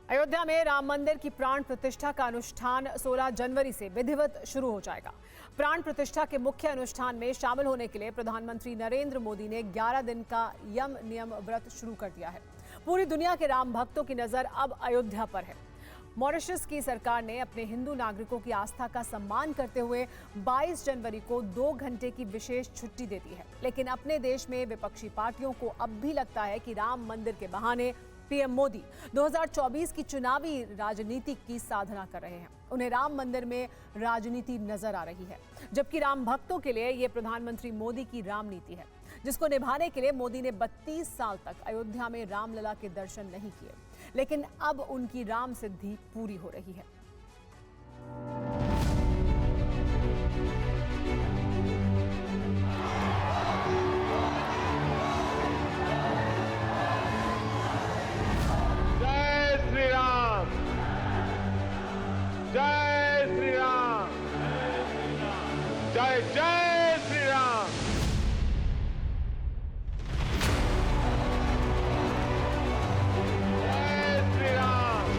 अयोध्या में राम मंदिर की प्राण प्रतिष्ठा का अनुष्ठान 16 जनवरी से विधिवत शुरू हो जाएगा। प्राण प्रतिष्ठा के मुख्य अनुष्ठान में शामिल होने के लिए प्रधानमंत्री नरेंद्र मोदी ने 11 दिन का यम नियम व्रत शुरू कर दिया है। पूरी दुनिया के राम भक्तों की नजर अब अयोध्या पर है। मॉरिशस की सरकार ने अपने हिंदू नागरिकों की आस्था का सम्मान करते हुए 22 जनवरी को 2 घंटे की विशेष छुट्टी दे दी है। लेकिन अपने देश में विपक्षी पार्टियों को अब भी लगता है कि राम मंदिर के बहाने पीएम मोदी 2024 की चुनावी राजनीति की साधना कर रहे हैं। उन्हें राम मंदिर में राजनीति नजर आ रही है, जबकि राम भक्तों के लिए ये प्रधानमंत्री मोदी की राम नीति है, जिसको निभाने के लिए मोदी ने 32 साल तक अयोध्या में रामलला के दर्शन नहीं किए। लेकिन अब उनकी राम सिद्धि पूरी हो रही है। जय श्री राम, जय जय श्री राम। जय श्री राम।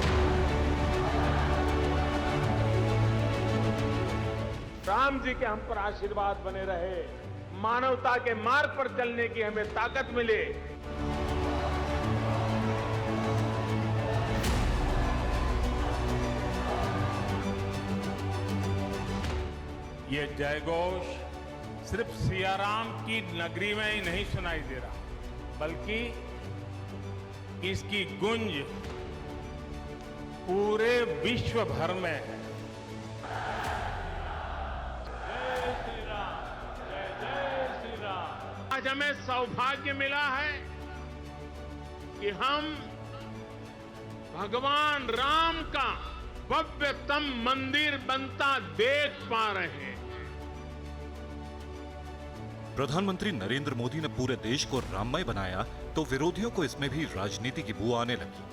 राम जी के हम पर आशीर्वाद बने रहे, मानवता के मार्ग पर चलने की हमें ताकत मिले। ये जयघोष सिर्फ सियाराम की नगरी में ही नहीं सुनाई दे रहा, बल्कि इसकी गूंज पूरे विश्व भर में है। जय श्री राम, जय जय श्री राम। आज हमें सौभाग्य मिला है कि हम भगवान राम का भव्यतम मंदिर बनता देख पा रहे हैं। प्रधानमंत्री नरेंद्र मोदी ने पूरे देश को राममय बनाया तो विरोधियों को इसमें भी राजनीति की बू आने लगी।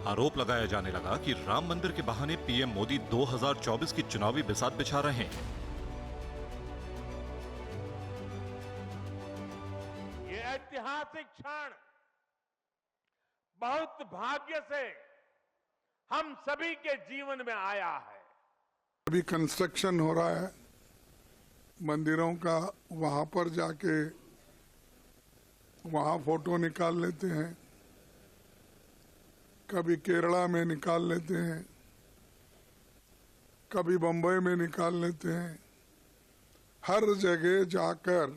आरोप लगाया जाने लगा कि राम मंदिर के बहाने पीएम मोदी 2024 की चुनावी बिसात बिछा रहे हैं। ये ऐतिहासिक क्षण बहुत भाग्य से हम सभी के जीवन में आया है। अभी कंस्ट्रक्शन हो रहा है मंदिरों का, वहां पर जाके वहां फोटो निकाल लेते हैं, कभी केरला में निकाल लेते हैं, कभी बंबई में निकाल लेते हैं। हर जगह जाकर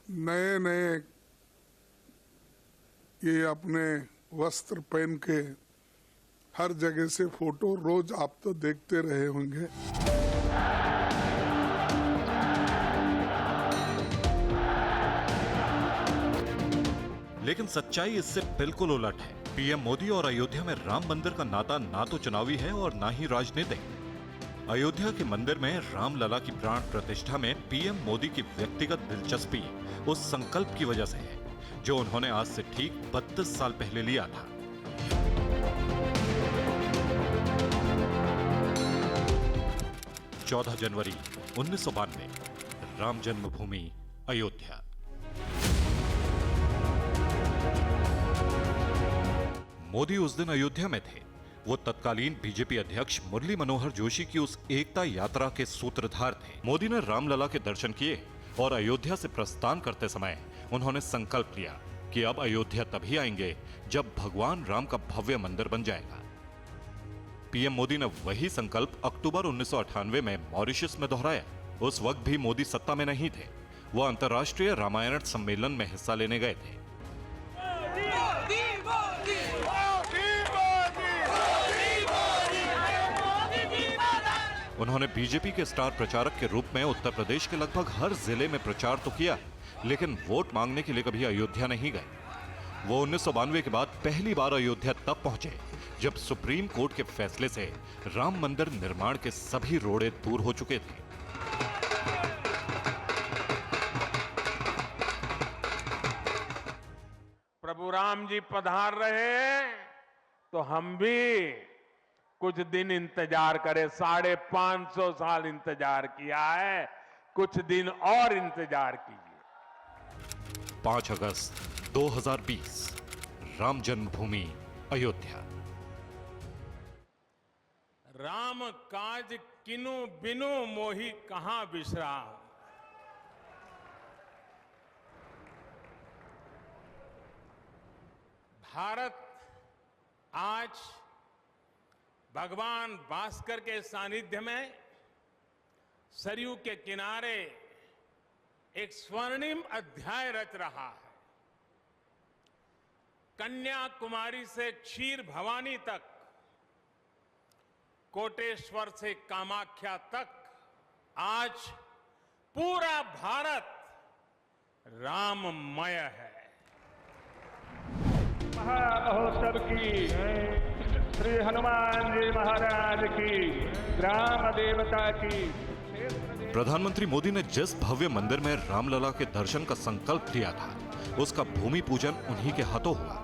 नए नए ये अपने वस्त्र पहन के हर जगह से फोटो रोज आप तो देखते रहे होंगे। लेकिन सच्चाई इससे बिल्कुल उलट है। पीएम मोदी और अयोध्या में राम मंदिर का नाता ना तो चुनावी है और ना ही राजनीतिक। अयोध्या के मंदिर में रामलला की प्राण प्रतिष्ठा में पीएम मोदी की व्यक्तिगत दिलचस्पी उस संकल्प की वजह से है जो उन्होंने आज से ठीक 32 साल पहले लिया था। 14 जनवरी 1992, राम जन्मभूमि अयोध्या। मोदी उस दिन अयोध्या में थे। वो तत्कालीन बीजेपी अध्यक्ष मुरली मनोहर जोशी की उस एकता यात्रा के सूत्रधार थे। मोदी ने रामलला के दर्शन किए और अयोध्या से प्रस्थान करते समय उन्होंने संकल्प लिया कि अब अयोध्या तभी आएंगे जब भगवान राम का भव्य मंदिर बन जाएगा। पीएम मोदी ने वही संकल्प अक्टूबर 1998 में मॉरिशस में दोहराया। उस वक्त भी मोदी सत्ता में नहीं थे, वो अंतर्राष्ट्रीय रामायण सम्मेलन में हिस्सा लेने गए थे। उन्होंने बीजेपी के स्टार प्रचारक के रूप में उत्तर प्रदेश के लगभग हर जिले में प्रचार तो किया, लेकिन वोट मांगने के लिए कभी अयोध्या नहीं गए। वो 1992 के बाद पहली बार अयोध्या तब पहुंचे जब सुप्रीम कोर्ट के फैसले से राम मंदिर निर्माण के सभी रोड़े दूर हो चुके थे। प्रभु राम जी पधार रहे हैं तो हम भी कुछ दिन इंतजार करें। 550 साल इंतजार किया है, कुछ दिन और इंतजार कीजिए। 5 अगस्त 2020, राम जन्मभूमि अयोध्या। राम काज किनु बिनु मोहि कहां बिसराम। भारत आज भगवान भास्कर के सानिध्य में सरयू के किनारे एक स्वर्णिम अध्याय रच रहा है। कन्याकुमारी से क्षीर भवानी तक, कोटेश्वर से कामाख्या तक आज पूरा भारत राममय है। महामहोत्सव की श्री हनुमान जी महाराज की, ग्राम देवता की। प्रधानमंत्री मोदी ने जिस भव्य मंदिर में रामलला के दर्शन का संकल्प लिया था, उसका भूमि पूजन उन्हीं के हाथों हुआ।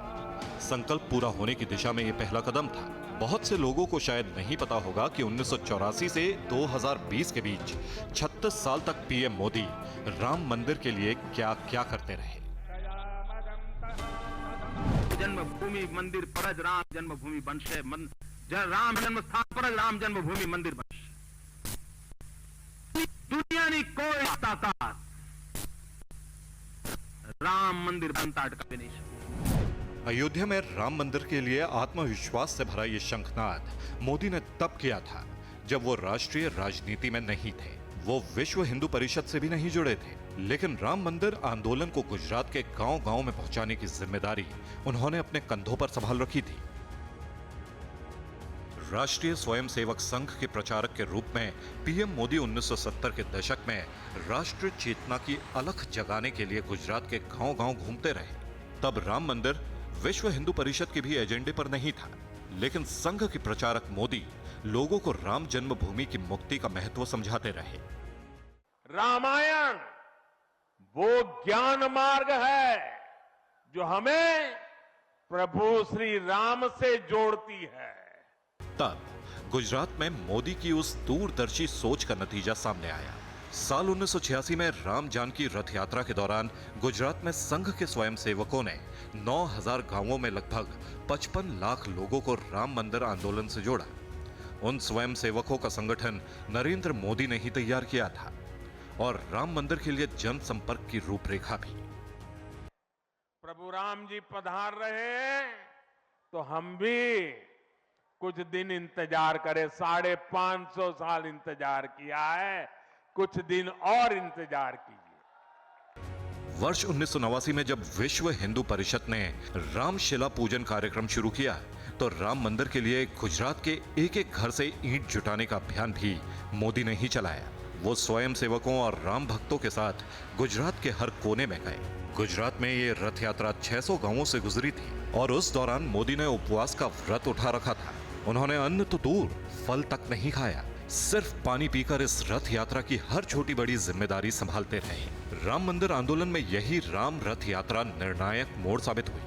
संकल्प पूरा होने की दिशा में यह पहला कदम था। बहुत से लोगों को शायद नहीं पता होगा कि 1984 से 2020 के बीच 36 साल तक पीएम मोदी राम मंदिर के लिए क्या क्या करते रहे। जन्मभूमि मंदिर परज राम जन्मभूमि बनशे राम जन्म स्थान परज राम जन्मभूमि मंदिर बनशे। दुनिया ની કોઈ તાકાત राम मंदिर बनता अटका नहीं सकती। अयोध्या में राम मंदिर के लिए आत्मविश्वास से भरा ये शंखनाद मोदी ने तब किया था जब वो राष्ट्रीय राजनीति में नहीं थे। वो विश्व हिंदू परिषद से भी नहीं जुड़े थे, लेकिन राम मंदिर आंदोलन को गुजरात के गांव-गांव में पहुंचाने की जिम्मेदारी उन्होंने अपने कंधों पर संभाल रखी थी। राष्ट्रीय स्वयंसेवक संघ के प्रचारक के रूप में पीएम मोदी 1970 के दशक में राष्ट्र चेतना की अलख जगाने के लिए गुजरात के गांव-गांव घूमते रहे। तब राम मंदिर विश्व हिंदू परिषद के भी एजेंडे पर नहीं था, लेकिन संघ के प्रचारक मोदी लोगों को राम जन्मभूमि की मुक्ति का महत्व समझाते रहे। रामायण वो ज्ञान मार्ग है जो हमें प्रभु श्री राम से जोड़ती है। तब गुजरात में मोदी की उस दूरदर्शी सोच का नतीजा सामने आया। साल 1986 में राम जानकी रथ यात्रा के दौरान गुजरात में संघ के स्वयंसेवकों ने 9000 गांवों में लगभग 55 लाख लोगों को राम मंदिर आंदोलन से जोड़ा। उन स्वयंसेवकों का संगठन नरेंद्र मोदी ने ही तैयार किया था और राम मंदिर के लिए जनसंपर्क की रूपरेखा भी। प्रभु राम जी पधार रहे हैं तो हम भी कुछ दिन इंतजार करें। 550 साल इंतजार किया है, कुछ दिन और इंतजार कीजिए। वर्ष 1989 में जब विश्व हिंदू परिषद ने रामशिला पूजन कार्यक्रम शुरू किया तो राम मंदिर के लिए गुजरात के एक एक घर से ईंट जुटाने का अभियान भी मोदी ने ही चलाया। वो स्वयं सेवकों और राम भक्तों के साथ गुजरात के हर कोने में गए। गुजरात में ये रथ यात्रा 600 गांवों से गुजरी थी और उस दौरान मोदी ने उपवास का व्रत उठा रखा था। उन्होंने अन्न तो दूर, फल तक नहीं खाया, सिर्फ पानी पीकर इस रथ यात्रा की हर छोटी बड़ी जिम्मेदारी संभालते रहे। राम मंदिर आंदोलन में यही राम रथ यात्रा निर्णायक मोड़ साबित हुई,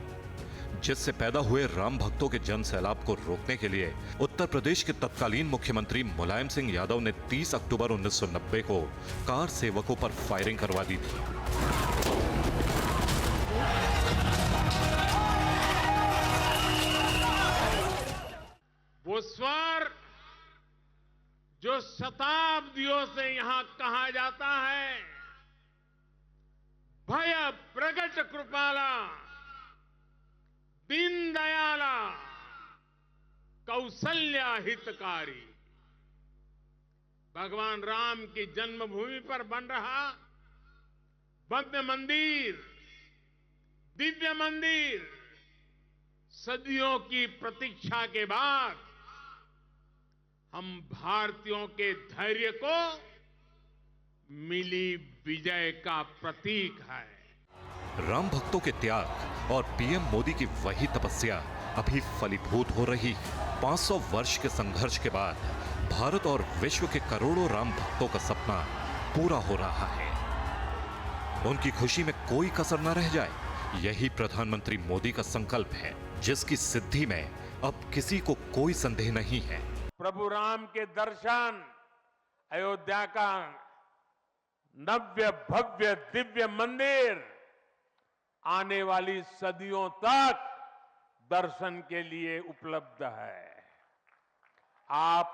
जिससे पैदा हुए राम भक्तों के जन सैलाब को रोकने के लिए उत्तर प्रदेश के तत्कालीन मुख्यमंत्री मुलायम सिंह यादव ने 30 अक्टूबर 1990 को कार सेवकों पर फायरिंग करवा दी थी। वो स्वर जो शताब्दियों से यहां कहा जाता है, भय प्रगट कृपाला, दीन दयाला, कौशल्या हितकारी। भगवान राम की जन्मभूमि पर बन रहा भव्य मंदिर, दिव्य मंदिर, सदियों की प्रतीक्षा के बाद हम भारतीयों के धैर्य को मिली विजय का प्रतीक है। राम भक्तों के त्याग और पीएम मोदी की वही तपस्या अभी फलीभूत हो रही है। 500 वर्ष के संघर्ष के बाद भारत और विश्व के करोड़ों राम भक्तों का सपना पूरा हो रहा है। उनकी खुशी में कोई कसर न रह जाए, यही प्रधानमंत्री मोदी का संकल्प है, जिसकी सिद्धि में अब किसी को कोई संदेह नहीं है। प्रभु राम के दर्शन, अयोध्या का नव्य भव्य दिव्य मंदिर आने वाली सदियों तक दर्शन के लिए उपलब्ध है। आप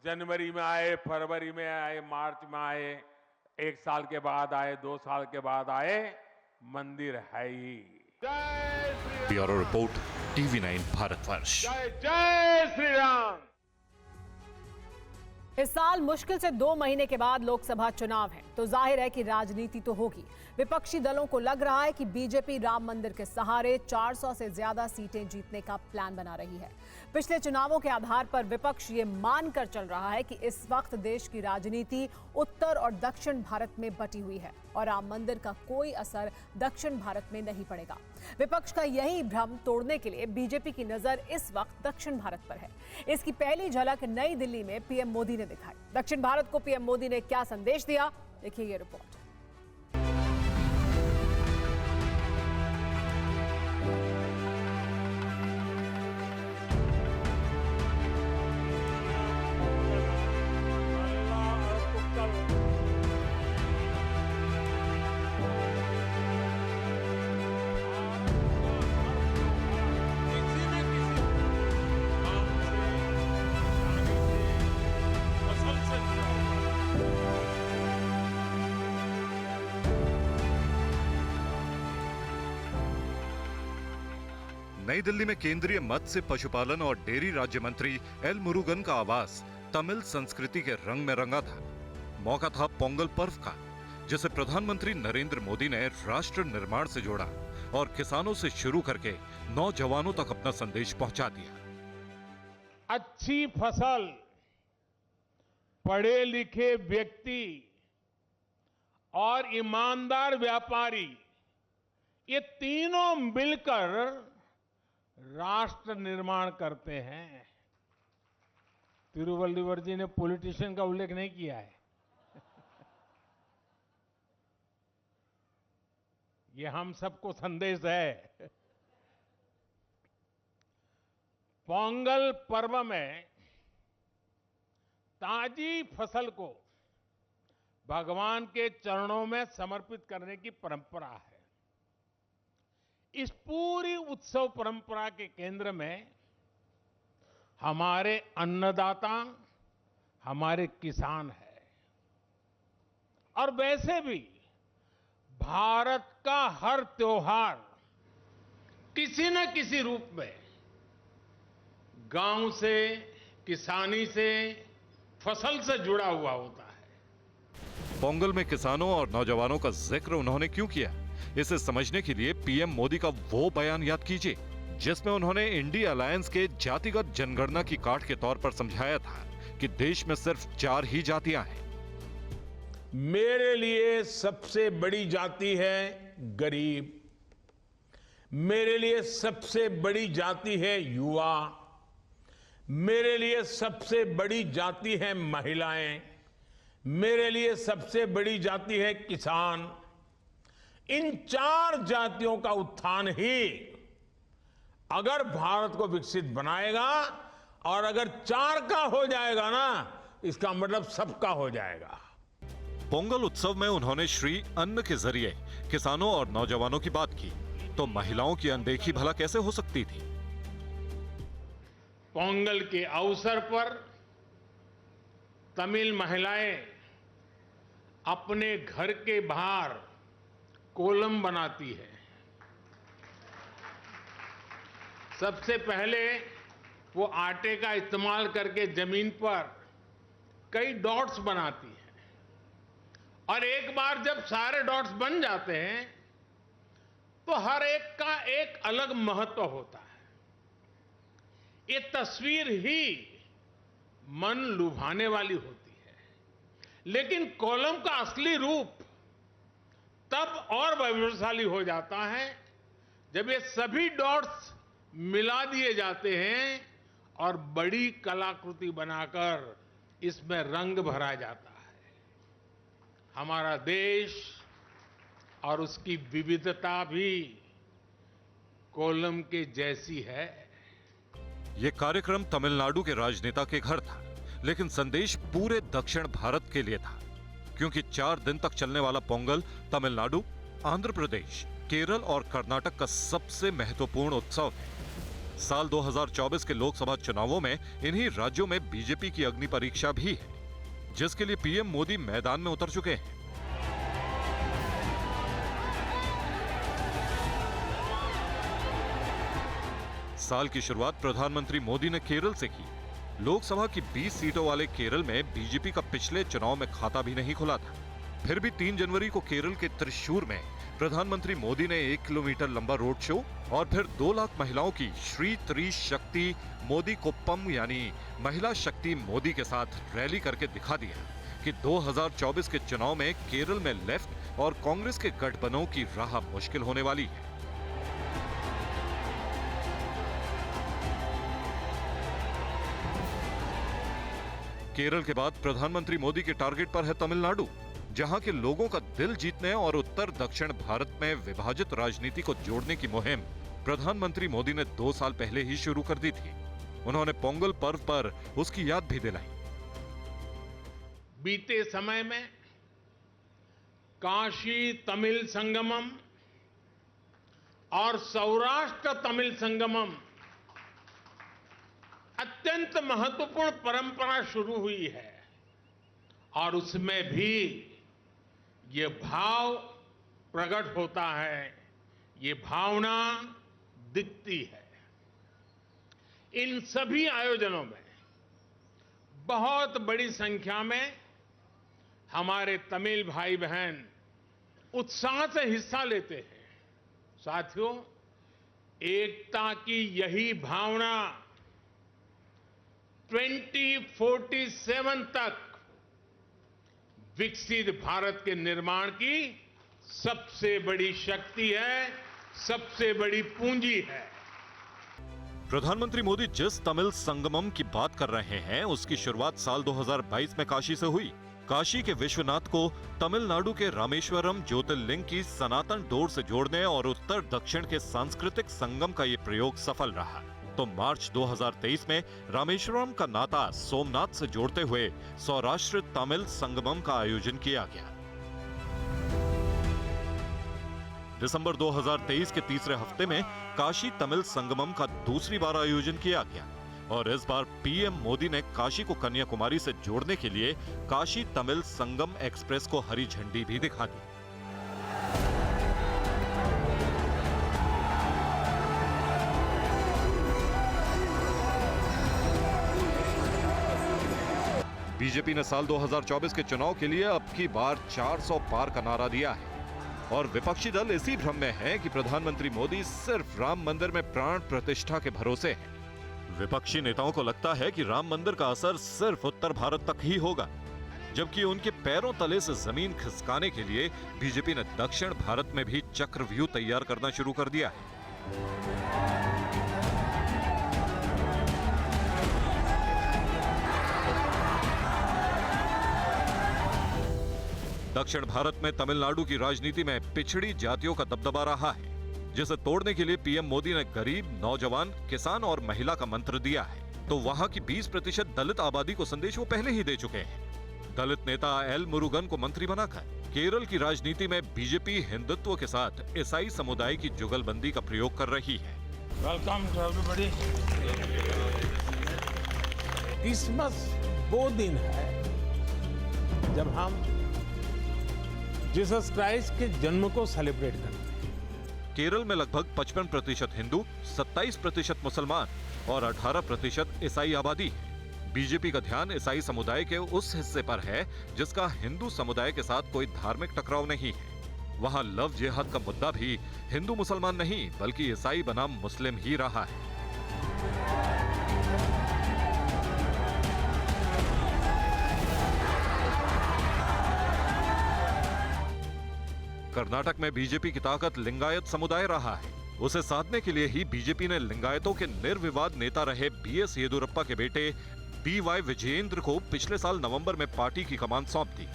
जनवरी में आए, फरवरी में आए, मार्च में आए, 1 साल के बाद आए, 2 साल के बाद आए, मंदिर है ही। जय Shri bureau report, TV9 Bharatvarsh. जय श्री राम। इस साल मुश्किल से 2 महीने के बाद लोकसभा चुनाव है, तो जाहिर है कि राजनीति तो होगी। विपक्षी दलों को लग रहा है कि बीजेपी राम मंदिर के सहारे 400 से ज्यादा सीटें जीतने का प्लान बना रही है। पिछले चुनावों के आधार पर विपक्ष ये मानकर चल रहा है कि इस वक्त देश की राजनीति उत्तर और दक्षिण भारत में बटी हुई है और राम मंदिर का कोई असर दक्षिण भारत में नहीं पड़ेगा। विपक्ष का यही भ्रम तोड़ने के लिए बीजेपी की नजर इस वक्त दक्षिण भारत पर है। इसकी पहली झलक नई दिल्ली में पीएम मोदी ने दिखाई। दक्षिण भारत को पीएम मोदी ने क्या संदेश दिया, देखिए ये रिपोर्ट। नई दिल्ली में केंद्रीय मत्स्य, पशुपालन और डेयरी राज्य मंत्री एल मुरुगन का आवास तमिल संस्कृति के रंग में रंगा था। मौका था पोंगल पर्व का, जिसे प्रधानमंत्री नरेंद्र मोदी ने राष्ट्र निर्माण से जोड़ा और किसानों से शुरू करके नौजवानों तक अपना संदेश पहुंचा दिया। अच्छी फसल, पढ़े लिखे व्यक्ति और ईमानदार व्यापारी, ये तीनों मिलकर राष्ट्र निर्माण करते हैं। तिरुवल्लुवर जी ने पॉलिटिशियन का उल्लेख नहीं किया है। ये हम सबको संदेश है। पोंगल पर्व में ताजी फसल को भगवान के चरणों में समर्पित करने की परंपरा है। इस पूरी उत्सव परंपरा के केंद्र में हमारे अन्नदाता, हमारे किसान है। और वैसे भी भारत का हर त्योहार किसी न किसी रूप में गांव से, किसानी से, फसल से जुड़ा हुआ होता है। पोंगल में किसानों और नौजवानों का जिक्र उन्होंने क्यों किया, इसे समझने के लिए पीएम मोदी का वो बयान याद कीजिए, जिसमें उन्होंने इंडिया अलायंस के जातिगत जनगणना की काट के तौर पर समझाया था कि देश में सिर्फ 4 ही जातियां हैं। मेरे लिए सबसे बड़ी जाति है गरीब, मेरे लिए सबसे बड़ी जाति है युवा, मेरे लिए सबसे बड़ी जाति है महिलाएं, मेरे लिए सबसे बड़ी जाति है किसान। इन 4 जातियों का उत्थान ही अगर भारत को विकसित बनाएगा, और अगर 4 का हो जाएगा ना, इसका मतलब सबका हो जाएगा। पोंगल उत्सव में उन्होंने श्री अन्न के जरिए किसानों और नौजवानों की बात की, तो महिलाओं की अनदेखी भला कैसे हो सकती थी। पोंगल के अवसर पर तमिल महिलाएं अपने घर के बाहर कोलम बनाती है। सबसे पहले वो आटे का इस्तेमाल करके जमीन पर कई डॉट्स बनाती है, और एक बार जब सारे डॉट्स बन जाते हैं तो हर एक का एक अलग महत्व होता है। ये तस्वीर ही मन लुभाने वाली होती है, लेकिन कोलम का असली रूप तब और वैभवशाली हो जाता है जब ये सभी डॉट्स मिला दिए जाते हैं और बड़ी कलाकृति बनाकर इसमें रंग भरा जाता है। हमारा देश और उसकी विविधता भी कोलम के जैसी है। ये कार्यक्रम तमिलनाडु के राजनेता के घर था, लेकिन संदेश पूरे दक्षिण भारत के लिए था, क्योंकि 4 दिन तक चलने वाला पोंगल तमिलनाडु, आंध्र प्रदेश, केरल और कर्नाटक का सबसे महत्वपूर्ण उत्सव है। साल 2024 के लोकसभा चुनावों में इन्हीं राज्यों में बीजेपी की अग्नि परीक्षा भी है, जिसके लिए पीएम मोदी मैदान में उतर चुके हैं। साल की शुरुआत प्रधानमंत्री मोदी ने केरल से की। लोकसभा की 20 सीटों वाले केरल में बीजेपी का पिछले चुनाव में खाता भी नहीं खुला था। फिर भी 3 जनवरी को केरल के त्रिशूर में प्रधानमंत्री मोदी ने 1 किलोमीटर लंबा रोड शो और फिर 2 लाख महिलाओं की श्री त्री शक्ति मोदी कोप्पम यानी महिला शक्ति मोदी के साथ रैली करके दिखा दिया कि 2024 के चुनाव में केरल में लेफ्ट और कांग्रेस के गठबंधनों की राह मुश्किल होने वाली है। केरल के बाद प्रधानमंत्री मोदी के टारगेट पर है तमिलनाडु, जहां के लोगों का दिल जीतने और उत्तर दक्षिण भारत में विभाजित राजनीति को जोड़ने की मुहिम प्रधानमंत्री मोदी ने 2 साल पहले ही शुरू कर दी थी। उन्होंने पोंगल पर्व पर उसकी याद भी दिलाई। बीते समय में काशी तमिल संगमम और सौराष्ट्र तमिल संगमम अत्यंत महत्वपूर्ण परंपरा शुरू हुई है और उसमें भी ये भाव प्रकट होता है, ये भावना दिखती है। इन सभी आयोजनों में बहुत बड़ी संख्या में हमारे तमिल भाई बहन उत्साह से हिस्सा लेते हैं। साथियों, एकता की यही भावना 2047 तक विकसित भारत के निर्माण की सबसे बड़ी शक्ति है, सबसे बड़ी पूंजी है। प्रधानमंत्री मोदी जिस तमिल संगमम की बात कर रहे हैं, उसकी शुरुआत साल 2022 में काशी से हुई। काशी के विश्वनाथ को तमिलनाडु के रामेश्वरम ज्योतिर्लिंग की सनातन डोर से जोड़ने और उत्तर दक्षिण के सांस्कृतिक संगम का ये प्रयोग सफल रहा। तो मार्च 2023 में रामेश्वरम का नाता सोमनाथ से जोड़ते हुए सौराष्ट्र तमिल संगमम का आयोजन किया गया। दिसंबर 2023 के तीसरे हफ्ते में काशी तमिल संगमम का दूसरी बार आयोजन किया गया और इस बार पीएम मोदी ने काशी को कन्याकुमारी से जोड़ने के लिए काशी तमिल संगम एक्सप्रेस को हरी झंडी भी दिखा दी। बीजेपी ने साल 2024 के चुनाव के लिए अब की बार 400 पार का नारा दिया है और विपक्षी दल इसी भ्रम में है कि प्रधानमंत्री मोदी सिर्फ राम मंदिर में प्राण प्रतिष्ठा के भरोसे हैं। विपक्षी नेताओं को लगता है कि राम मंदिर का असर सिर्फ उत्तर भारत तक ही होगा, जबकि उनके पैरों तले से जमीन खिसकाने के लिए बीजेपी ने दक्षिण भारत में भी चक्रव्यूह तैयार करना शुरू कर दिया है। दक्षिण भारत में तमिलनाडु की राजनीति में पिछड़ी जातियों का दबदबा रहा है, जिसे तोड़ने के लिए पीएम मोदी ने गरीब, नौजवान, किसान और महिला का मंत्र दिया है। तो वहां की 20% दलित आबादी को संदेश वो पहले ही दे चुके हैं। दलित नेता एल मुरुगन को मंत्री बनाकर केरल की राजनीति में बीजेपी हिंदुत्व के साथ ईसाई समुदाय की जुगलबंदी का प्रयोग कर रही है। Welcome to everybody. क्रिसमस वो दिन है जब हम जीसस क्राइस्ट के जन्म को सेलिब्रेट करते हैं। केरल में लगभग 55% हिंदू, 27% मुसलमान और 18% ईसाई आबादी है। बीजेपी का ध्यान ईसाई समुदाय के उस हिस्से पर है जिसका हिंदू समुदाय के साथ कोई धार्मिक टकराव नहीं है। वहां लव जिहाद का मुद्दा भी हिंदू मुसलमान नहीं बल्कि ईसाई बनाम मुस्लिम ही रहा है। कर्नाटक में बीजेपी की ताकत लिंगायत समुदाय रहा है। उसे साधने के लिए ही बीजेपी ने लिंगायतों के निर्विवाद नेता रहे बीएस येदियुरप्पा के बेटे बीवाई विजयेंद्र को पिछले साल नवंबर में पार्टी की कमान सौंप दी।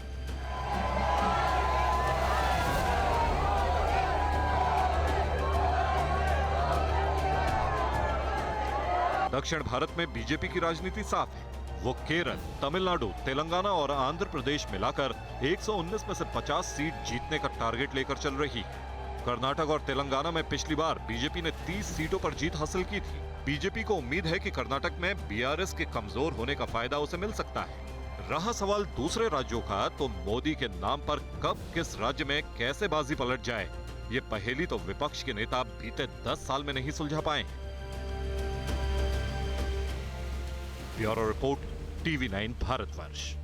दक्षिण भारत में बीजेपी की राजनीति साफ है। वो केरल, तमिलनाडु, तेलंगाना और आंध्र प्रदेश मिलाकर 119 में से 50 सीट जीतने का टारगेट लेकर चल रही है। कर्नाटक और तेलंगाना में पिछली बार बीजेपी ने 30 सीटों पर जीत हासिल की थी। बीजेपी को उम्मीद है कि कर्नाटक में बीआरएस के कमजोर होने का फायदा उसे मिल सकता है। रहा सवाल दूसरे राज्यों का, तो मोदी के नाम पर कब किस राज्य में कैसे बाजी पलट जाए, ये पहेली तो विपक्ष के नेता बीते 10 साल में नहीं सुलझा पाए। Bureau report, TV9 Bharatvarsh.